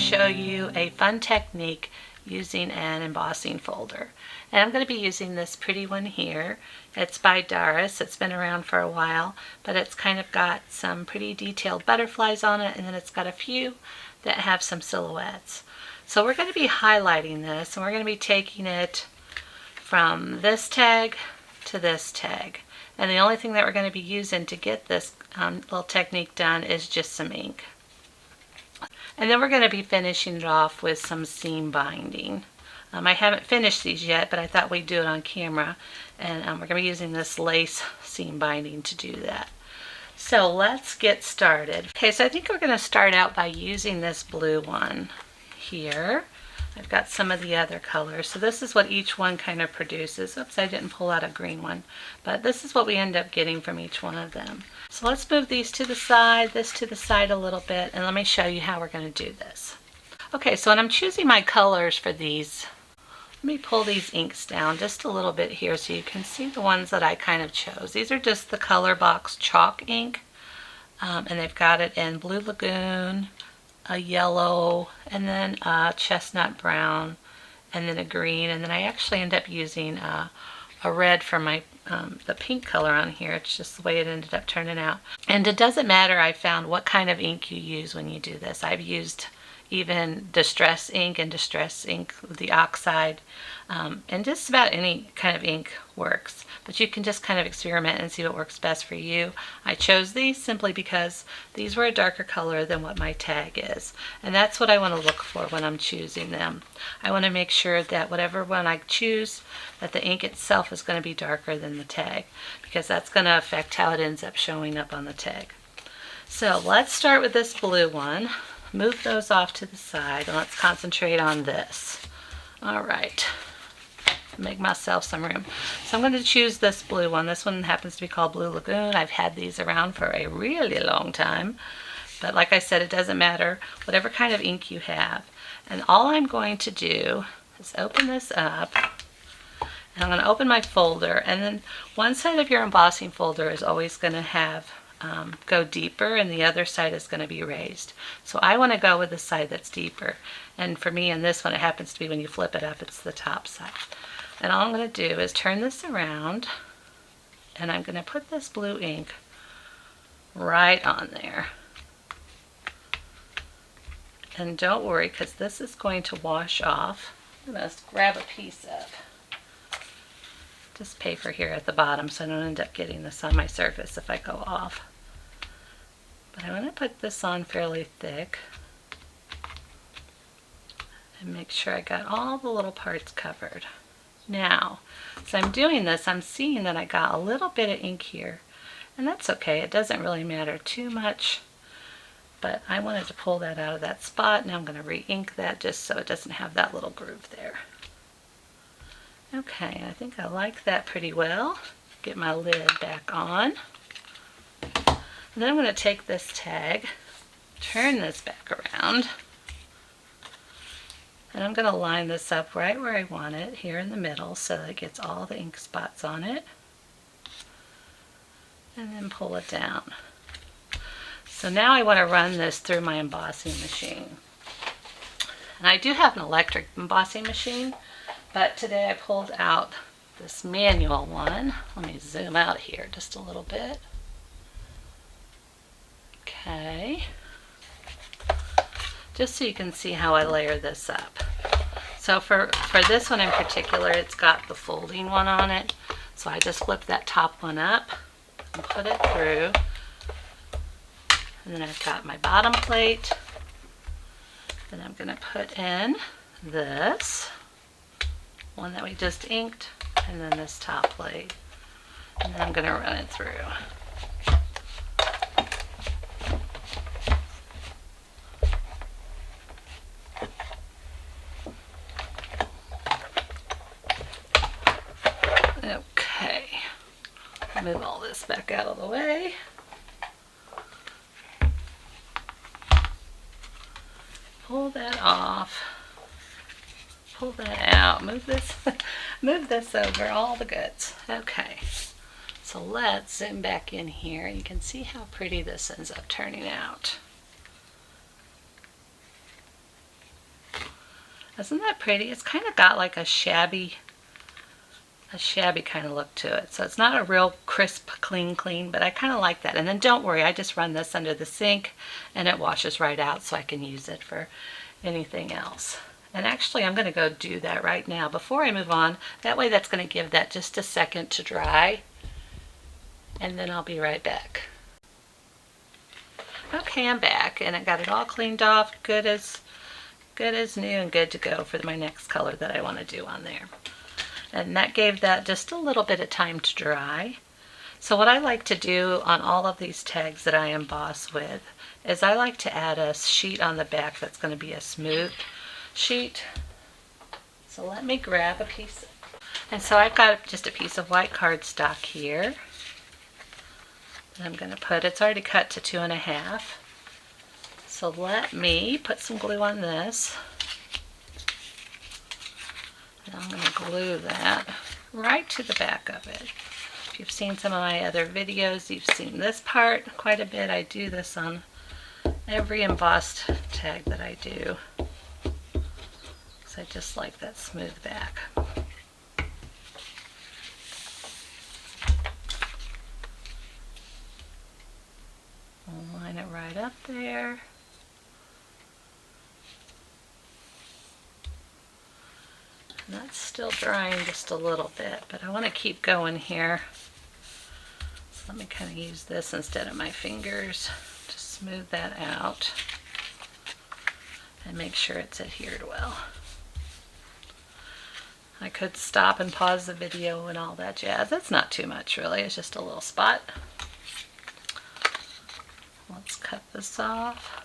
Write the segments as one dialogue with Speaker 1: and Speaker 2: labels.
Speaker 1: show you a fun technique using an embossing folder. And I'm going to be using this pretty one here. It's by Doris. It's been around for a while, but it's kind of got some pretty detailed butterflies on it, and then it's got a few that have some silhouettes. So we're going to be highlighting this, and we're going to be taking it from this tag to this tag. And the only thing that we're going to be using to get this little technique done is just some ink. And then we're going to be finishing it off with some seam binding. I haven't finished these yet, but I thought we'd do it on camera. And we're going to be using this lace seam binding to do that. So let's get started. Okay, so I think we're going to start out by using this blue one here. I've got some of the other colors. So this is what each one kind of produces. Oops, I didn't pull out a green one. But this is what we end up getting from each one of them. So let's move these to the side, this to the side a little bit, and let me show you how we're going to do this. Okay, so when I'm choosing my colors for these, let me pull these inks down just a little bit here so you can see the ones that I kind of chose. These are just the Color Box chalk ink, and they've got it in Blue Lagoon, a yellow, and then a chestnut brown, and then a green, and then I actually end up using a red for my the pink color on here. It's just the way it ended up turning out. And it doesn't matter, I found, what kind of ink you use when you do this. I've used even distress ink and distress ink with the oxide, and just about any kind of ink works, but you can just kind of experiment and see what works best for you. I chose these simply because these were a darker color than what my tag is, and that's what I want to look for when I'm choosing them. I want to make sure that whatever one I choose, that the ink itself is going to be darker than the tag, because that's going to affect how it ends up showing up on the tag. So let's start with this blue one. Move those off to the side, and let's concentrate on this. All right, make myself some room. So I'm going to choose this blue one. This one happens to be called Blue Lagoon. I've had these around for a really long time, but like I said, it doesn't matter, whatever kind of ink you have. And all I'm going to do is open this up, and I'm going to open my folder, and then one side of your embossing folder is always going to have go deeper, and the other side is going to be raised. So I want to go with the side that's deeper, and for me in this one it happens to be, when you flip it up, it's the top side. And all I'm going to do is turn this around, and I'm going to put this blue ink right on there. And don't worry, because this is going to wash off. I'm going to grab a piece of this paper here at the bottom so I don't end up getting this on my surface if I go off. But I want to put this on fairly thick and make sure I got all the little parts covered. Now, as I'm doing this, I'm seeing that I got a little bit of ink here, and that's okay. It doesn't really matter too much, but I wanted to pull that out of that spot. Now I'm going to re-ink that just so it doesn't have that little groove there. Okay, I think I like that pretty well. Get my lid back on. And then I'm going to take this tag, turn this back around, and I'm going to line this up right where I want it, here in the middle, so that it gets all the ink spots on it. And then pull it down. So now I want to run this through my embossing machine. And I do have an electric embossing machine, but today I pulled out this manual one. Let me zoom out here just a little bit. Okay. Just so you can see how I layer this up. So for this one in particular, it's got the folding one on it. So I just flip that top one up and put it through. And then I've got my bottom plate. Then I'm going to put in this one that we just inked, and then this top plate, and then I'm going to run it through. Okay, move all this back out of the way. Pull that off. Pull that out, move this move this over, all the goods. Okay, so let's zoom back in here. You can see how pretty this ends up turning out. Isn't that pretty? It's kind of got like a shabby kind of look to it. So it's not a real crisp, clean, but I kind of like that. And then don't worry, I just run this under the sink and it washes right out so I can use it for anything else. And actually I'm going to go do that right now before I move on. That way that's going to give that just a second to dry. And then I'll be right back. Okay, I'm back and I got it all cleaned off, good as new and good to go for my next color that I want to do on there. And that gave that just a little bit of time to dry. So what I like to do on all of these tags that I emboss with is I like to add a sheet on the back that's going to be a smooth sheet. So let me grab a piece. And so I've got just a piece of white cardstock here. And I'm going to put, it's already cut to 2.5. So let me put some glue on this. And I'm going to glue that right to the back of it. If you've seen some of my other videos, you've seen this part quite a bit. I do this on every embossed tag that I do. Because I just like that smooth back. I'll line it right up there. And that's still drying just a little bit, but I want to keep going here. So let me kind of use this instead of my fingers to smooth that out and make sure it's adhered well. I could stop and pause the video and all that jazz. That's not too much really, it's just a little spot. Let's cut this off.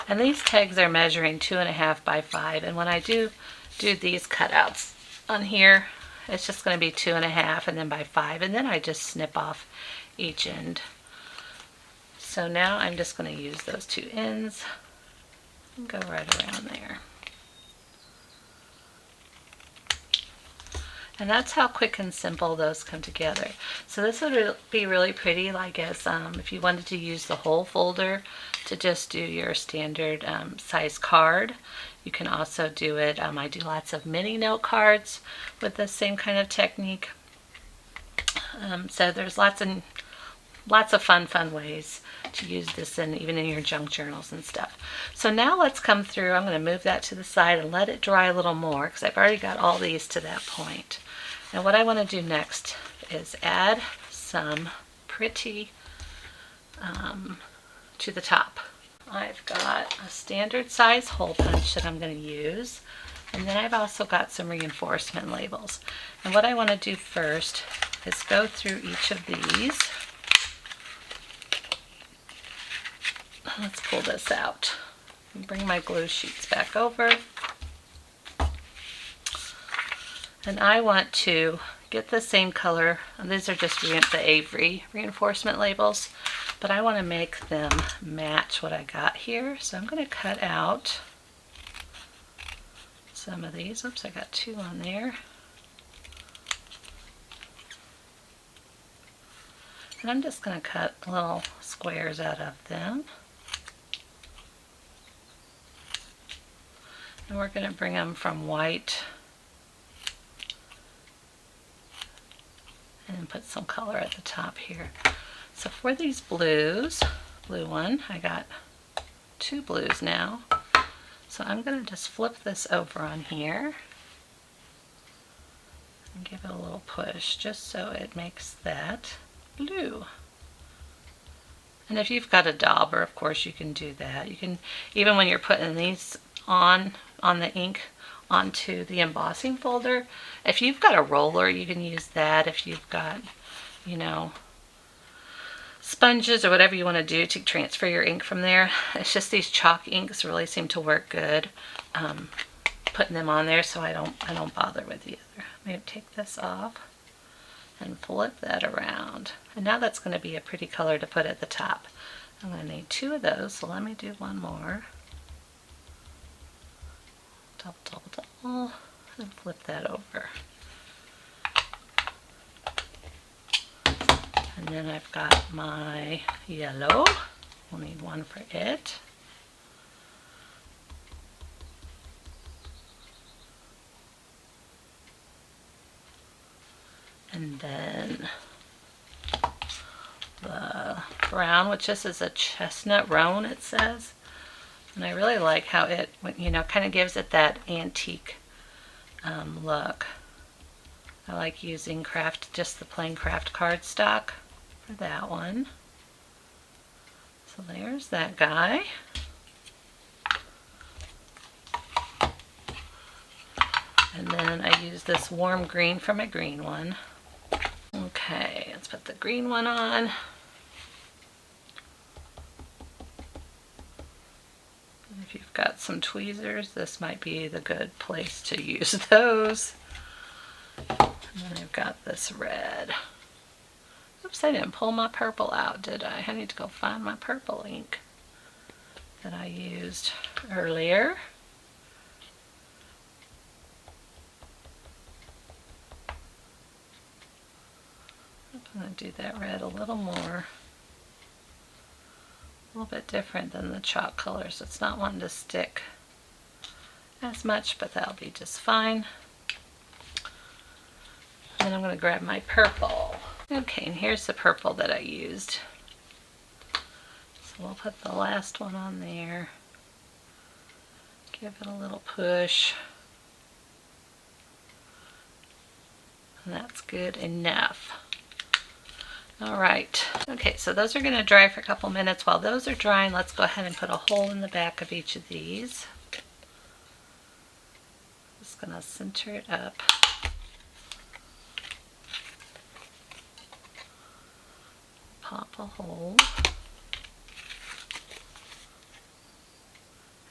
Speaker 1: And these tags are measuring 2.5 by 5, and when I do these cutouts on here, it's just going to be 2.5 and then by 5, and then I just snip off each end. So now I'm just going to use those 2 ends and go right around there. And that's how quick and simple those come together. So this would be really pretty, like as if you wanted to use the whole folder to just do your standard size card. You can also do it, I do lots of mini note cards with the same kind of technique. So there's lots of fun ways to use this in, even in your junk journals and stuff. So now let's come through. I'm going to move that to the side and let it dry a little more because I've already got all these to that point. And what I want to do next is add some pretty to the top. I've got a standard size hole punch that I'm going to use, and then I've also got some reinforcement labels. And what I want to do first is go through each of these. Let's pull this out and bring my glue sheets back over. And I want to get the same color. These are just the Avery reinforcement labels, but I want to make them match what I got here. So I'm going to cut out some of these. Oops, I got 2 on there. And I'm just going to cut little squares out of them. And we're going to bring them from white and then put some color at the top here. So for these blues, blue one, I got 2 blues now. So I'm going to just flip this over on here and give it a little push just so it makes that blue. And if you've got a dauber, of course you can do that. You can, even when you're putting these on the ink onto the embossing folder, if you've got a roller, you can use that. If you've got, you know, sponges or whatever you want to do to transfer your ink from there. It's just these chalk inks really seem to work good putting them on there, so I don't bother with either. I'm going to take this off and flip that around. And now that's going to be a pretty color to put at the top. I'm going to need 2 of those, so let me do one more. Double, and flip that over. And then I've got my yellow. We'll need 1 for it. And then the brown, which this is a chestnut roan, it says. And I really like how it, you know, kind of gives it that antique look. I like using just the plain craft cardstock for that one. So there's that guy. And then I use this warm green for my green one. Okay, let's put the green one on. And if you've got some tweezers, this might be the good place to use those. And then I've got this red. Oops, I didn't pull my purple out, did I? I need to go find my purple ink that I used earlier. I'm going to do that red a little more. A little bit different than the chalk colors. It's not wanting to stick as much, but that'll be just fine. And then I'm going to grab my purple. Okay, and here's the purple that I used. So we'll put the last one on there. Give it a little push. And that's good enough. All right, okay, so those are going to dry for a couple minutes. While those are drying, let's go ahead and put a hole in the back of each of these. Just going to center it up. Pop a hole.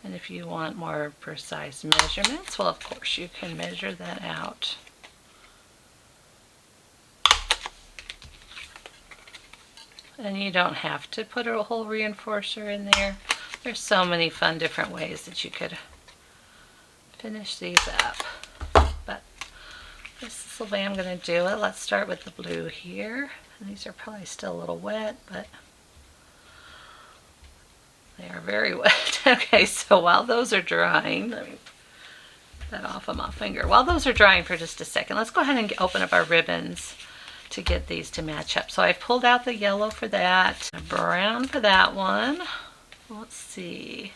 Speaker 1: And if you want more precise measurements, well, of course, you can measure that out. And you don't have to put a whole reinforcer in there. There's so many fun different ways that you could finish these up. But this is the way I'm going to do it. Let's start with the blue here. And these are probably still a little wet, but they are very wet. Okay, so while those are drying, let me get that off of my finger. While those are drying for just a second, let's go ahead and open up our ribbons to get these to match up. So I pulled out the yellow for that, brown for that one. Let's see.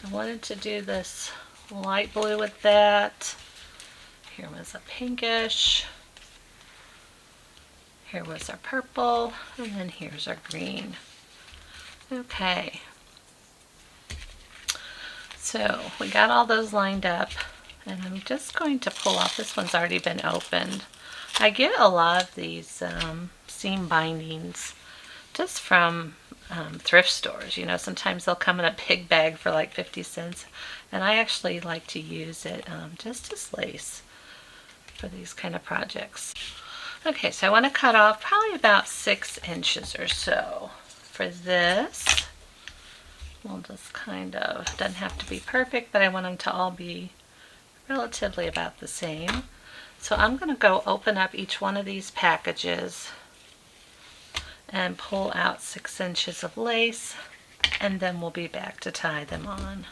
Speaker 1: I wanted to do this light blue with that. Here was a pinkish. Here was our purple, and then here's our green. Okay. So we got all those lined up. And I'm just going to pull off, this one's already been opened. I get a lot of these seam bindings just from thrift stores. You know, sometimes they'll come in a big bag for like 50 cents. And I actually like to use it just as lace for these kind of projects. Okay, so I want to cut off probably about 6 inches or so for this. We'll just kind of, doesn't have to be perfect, but I want them to all be relatively about the same. So I'm going to go open up each one of these packages and pull out 6 inches of lace, and then we'll be back to tie them on.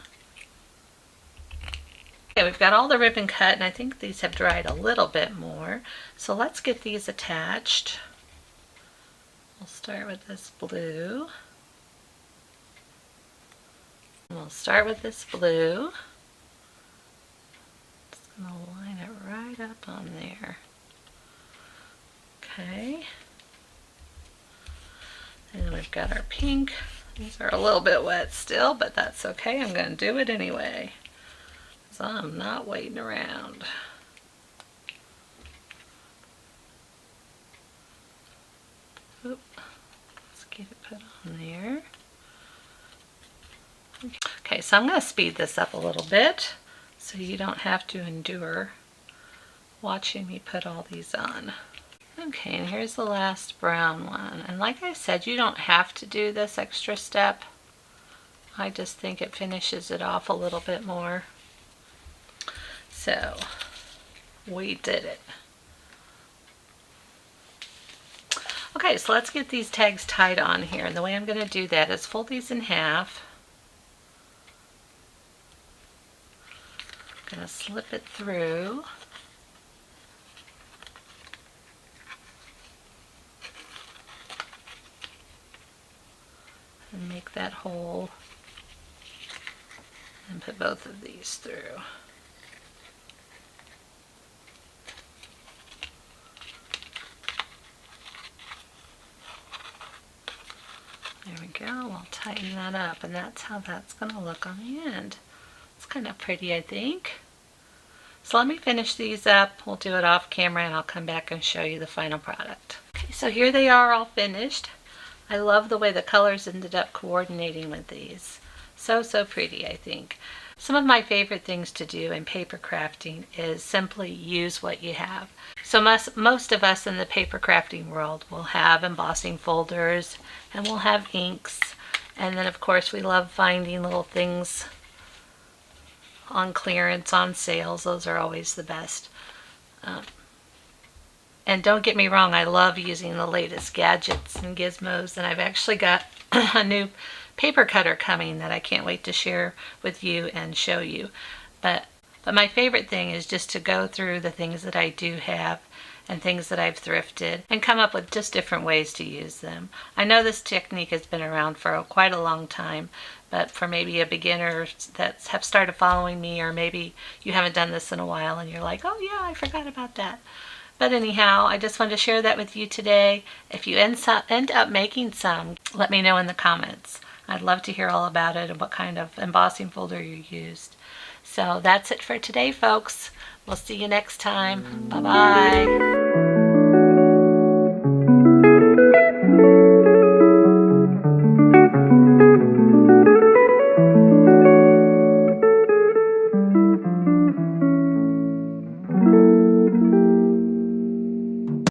Speaker 1: Okay, we've got all the ribbon cut, and I think these have dried a little bit more. So let's get these attached. We'll start with this blue. We'll start with this blue. I'm going to line it right up on there. Okay. And we've got our pink. These are a little bit wet still, but that's okay. I'm going to do it anyway, so I'm not waiting around. Oop. Let's get it put on there. Okay, so I'm going to speed this up a little bit, so you don't have to endure watching me put all these on. Okay, and here's the last brown one. And like I said, you don't have to do this extra step. I just think it finishes it off a little bit more. So, we did it. Okay, so let's get these tags tied on here. And the way I'm going to do that is fold these in half. I'm going to slip it through. and make that hole and put both of these through. There we go. We'll tighten that up, and that's how that's going to look on the end. It's kind of pretty, I think. So let me finish these up. We'll do it off camera, and I'll come back and show you the final product. Okay, so here they are all finished. I love the way the colors ended up coordinating with these. So pretty, I think. Some of my favorite things to do in paper crafting is simply use what you have. So most of us in the paper crafting world will have embossing folders, and we'll have inks, and then of course we love finding little things on clearance, on sales. Those are always the best. And don't get me wrong, I love using the latest gadgets and gizmos, and I've actually got a new paper cutter coming that I can't wait to share with you and show you. But my favorite thing is just to go through the things that I do have and things that I've thrifted and come up with just different ways to use them. I know this technique has been around for quite a long time, but for maybe a beginner that have started following me, or maybe you haven't done this in a while and you're like, oh yeah, I forgot about that. But anyhow, I just wanted to share that with you today. If you end up making some, let me know in the comments. I'd love to hear all about it and what kind of embossing folder you used. So that's it for today, folks. We'll see you next time. Bye-bye.